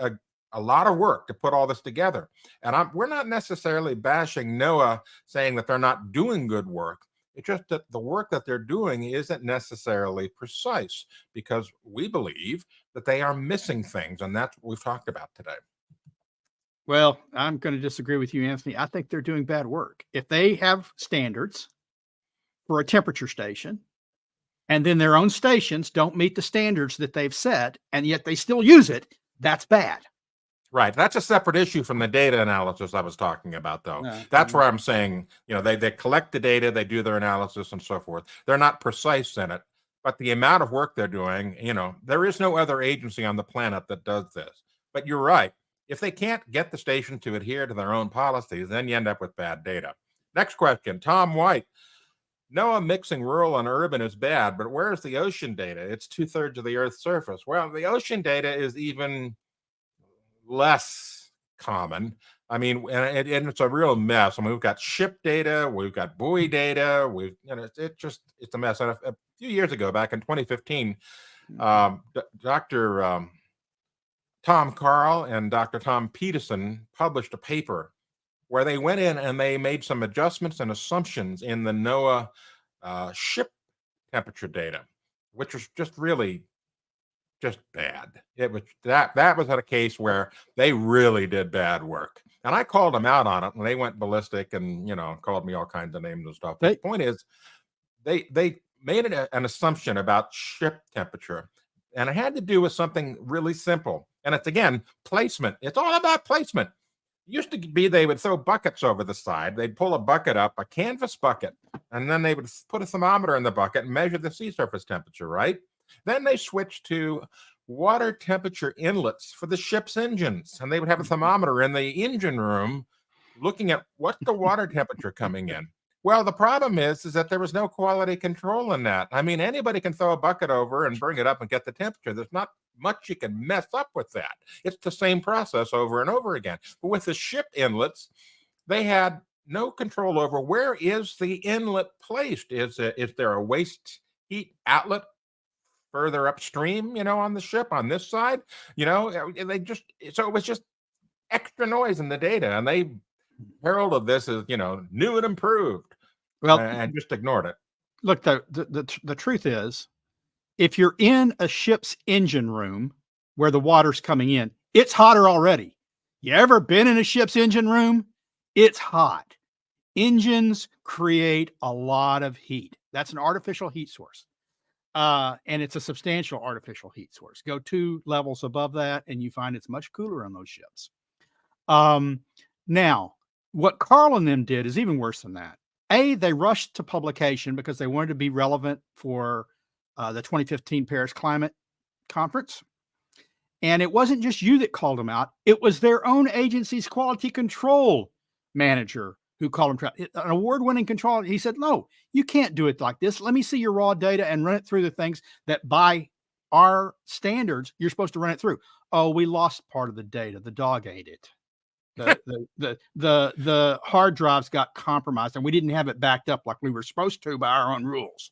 S4: a lot of work to put all this together. And we're not necessarily bashing NOAA, saying that they're not doing good work. It's just that the work that they're doing isn't necessarily precise, because we believe that they are missing things. And that's what we've talked about today.
S5: Well, I'm going to disagree with you, Anthony. I think they're doing bad work. If they have standards for a temperature station, and then their own stations don't meet the standards that they've set, and yet they still use it, that's bad.
S4: Right. That's a separate issue from the data analysis I was talking about, though. That's where I'm saying, they collect the data, they do their analysis and so forth. They're not precise in it, but the amount of work they're doing, there is no other agency on the planet that does this. But you're right. If they can't get the station to adhere to their own policies, then you end up with bad data. Next question, Tom White. NOAA mixing rural and urban is bad, but where's the ocean data? It's 2/3 of the Earth's surface. Well, the ocean data is even less common. I mean, and it's a real mess. I mean, we've got ship data, we've got buoy data, it's a mess. And a few years ago, back in 2015, Dr. Tom Carl and Dr. Tom Peterson published a paper where they went in and they made some adjustments and assumptions in the NOAA ship temperature data, which was just really bad. It was that was a case where they really did bad work, and I called them out on it, and they went ballistic and called me all kinds of names and stuff. The point is, they made an assumption about ship temperature, and it had to do with something really simple. And it's, again, placement. It's all about placement. It used to be they would throw buckets over the side. They'd pull a bucket up, a canvas bucket, and then they would put a thermometer in the bucket and measure the sea surface temperature, right? Then they switched to water temperature inlets for the ship's engines, and they would have a thermometer in the engine room looking at what's the water temperature coming in. Well, the problem is that there was no quality control in that. I mean, anybody can throw a bucket over and bring it up and get the temperature. There's not much you can mess up with that. It's the same process over and over again. But with the ship inlets, they had no control over where is the inlet placed. Is there a waste heat outlet further upstream, on the ship on this side? So it was just extra noise in the data, and they heralded this as, new and improved, and just ignored it.
S5: Look, the truth is, if you're in a ship's engine room where the water's coming in, it's hotter already. You ever been in a ship's engine room? It's hot. Engines create a lot of heat. That's an artificial heat source. And it's a substantial artificial heat source. Go 2 levels above that, and you find it's much cooler on those ships. Now, what Carl and them did is even worse than that. They rushed to publication because they wanted to be relevant for the 2015 Paris Climate Conference. And it wasn't just you that called them out. It was their own agency's quality control manager who called them an award-winning control. He said, no, you can't do it like this. Let me see your raw data and run it through the things that by our standards, you're supposed to run it through. Oh, we lost part of the data. The dog ate it. The hard drives got compromised, and we didn't have it backed up like we were supposed to by our own rules.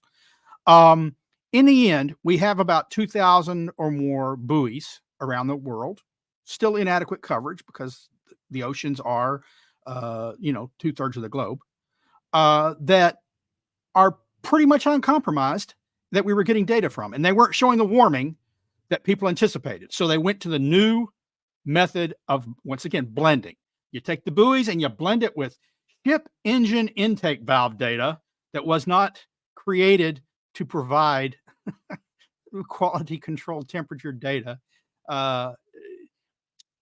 S5: In the end, we have about 2,000 or more buoys around the world, still inadequate coverage because the oceans are, 2/3 of the globe, that are pretty much uncompromised that we were getting data from, and they weren't showing the warming that people anticipated. So they went to the new method of, once again, blending. You take the buoys and you blend it with ship engine intake valve data that was not created to provide quality control temperature data.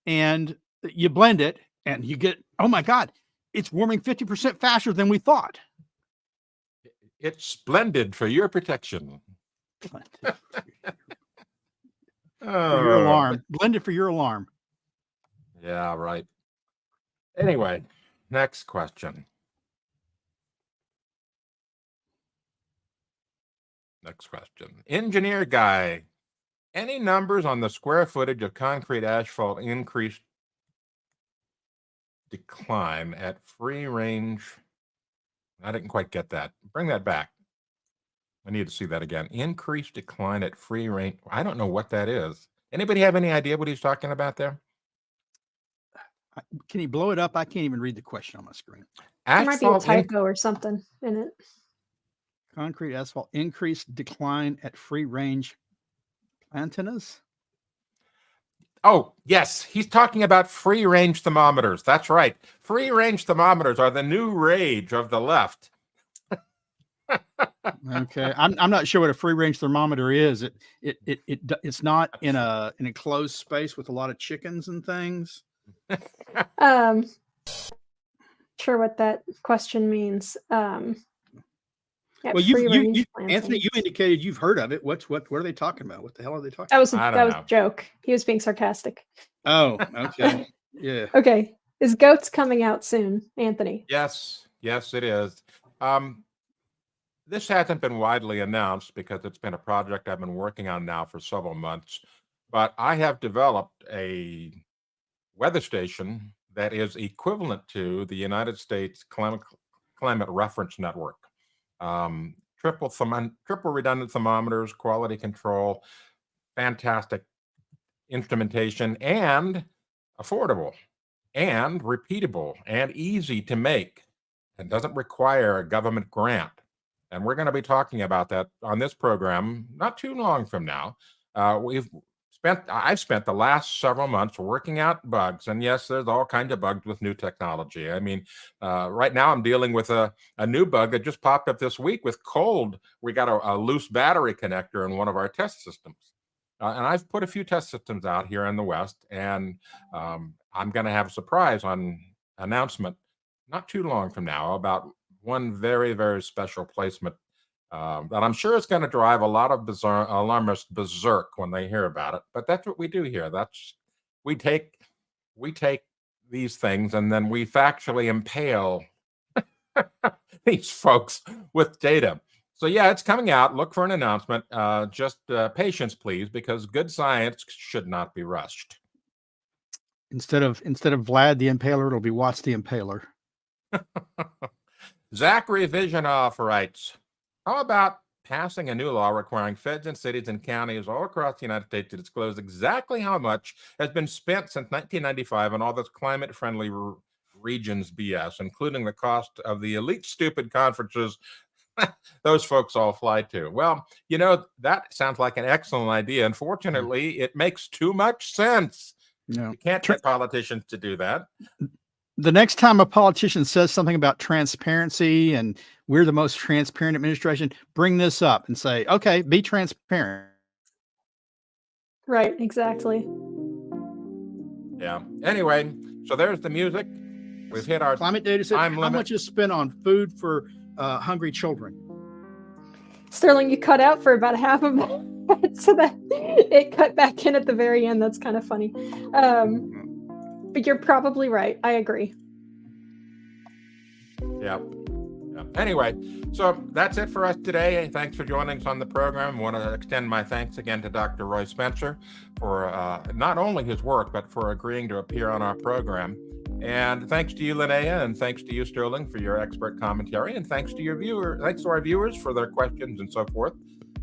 S5: And you blend it and you get, oh my God, it's warming 50% faster than we thought.
S4: It's splendid for your protection.
S5: For your alarm. Blended for your alarm.
S4: Yeah, right. Anyway, next question. Engineer guy, any numbers on the square footage of concrete asphalt increased decline at free range? I didn't quite get that. Bring that back. I need to see that again. Increased decline at free range. I don't know what that is. Anybody have any idea what he's talking about there?
S5: Can you blow it up? I can't even read the question on my screen.
S7: There might be a typo or something in it.
S5: Concrete asphalt increased decline at free range plantanas.
S4: Oh, yes. He's talking about free range thermometers. That's right. Free range thermometers are the new rage of the left.
S5: Okay. I'm not sure what a free range thermometer is. It's not in an enclosed space with a lot of chickens and things.
S7: Sure what that question means.
S5: Well, you Anthony, you indicated you've heard of it. What are they talking about? What the hell are they talking
S7: about?
S5: That
S7: was a joke. He was being sarcastic.
S5: Oh, okay. Yeah.
S7: Okay. Is Goats coming out soon, Anthony?
S4: Yes, it is. This hasn't been widely announced because it's been a project I've been working on now for several months, but I have developed a weather station that is equivalent to the United States Climate Reference Network. Triple redundant thermometers, quality control, fantastic instrumentation, and affordable and repeatable and easy to make, and doesn't require a government grant. And we're going to be talking about that on this program not too long from now. I've spent the last several months working out bugs, and yes, there's all kinds of bugs with new technology. I mean, right now I'm dealing with a new bug that just popped up this week with cold. We got a loose battery connector in one of our test systems. And I've put a few test systems out here in the West, and I'm going to have a surprise announcement not too long from now about one very, very special placement that I'm sure is going to drive a lot of alarmists berserk when they hear about it. But that's what we do here. We take these things and then we factually impale these folks with data. So yeah, it's coming out. Look for an announcement. Just patience, please, because good science should not be rushed.
S5: Instead of Vlad the Impaler, it'll be Watts the Impaler.
S4: Zachary Visionoff writes, how about passing a new law requiring feds and cities and counties all across the United States to disclose exactly how much has been spent since 1995 on all this climate-friendly regions BS, including the cost of the elite stupid conferences those folks all fly to? Well, you know, that sounds like an excellent idea. Unfortunately, it makes too much sense.
S5: Yeah.
S4: You can't get politicians to do that.
S5: The next time a politician says something about transparency and we're the most transparent administration, bring this up and say, okay, be transparent.
S7: Right, exactly.
S4: Yeah. Anyway, so there's the music. We've hit our
S5: climate data set.
S4: time limit.
S5: How much is spent on food for hungry children?
S7: Sterling, you cut out for about half of it, so that it cut back in at the very end. That's kind of funny. But you're probably right. I agree.
S4: Yeah. Anyway, so that's it for us today. Thanks for joining us on the program. I want to extend my thanks again to Dr. Roy Spencer for not only his work, but for agreeing to appear on our program. And thanks to you, Linnea, and thanks to you, Sterling, for your expert commentary. And thanks to our viewers for their questions and so forth.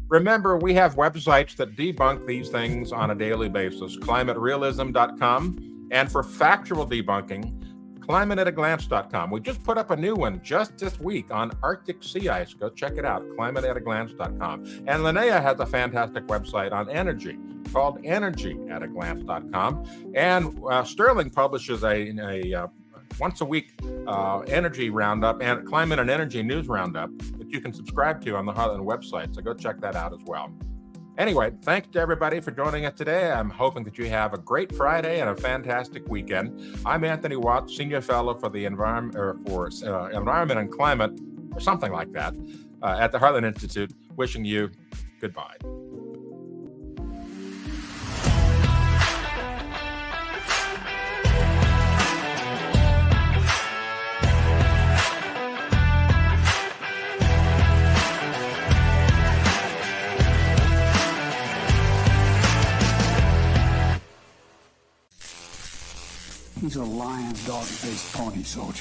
S4: Remember, we have websites that debunk these things on a daily basis, climaterealism.com. And for factual debunking, climateataglance.com. We just put up a new one just this week on Arctic sea ice. Go check it out, climateataglance.com. And Linnea has a fantastic website on energy called energyataglance.com. And Sterling publishes a once a week energy roundup and climate and energy news roundup that you can subscribe to on the Heartland website. So go check that out as well. Anyway, thanks to everybody for joining us today. I'm hoping that you have a great Friday and a fantastic weekend. I'm Anthony Watts, Senior Fellow for the Environment and Climate, or something like that, at the Heartland Institute. Wishing you goodbye.
S1: He's a lion, dog-faced pony soldier.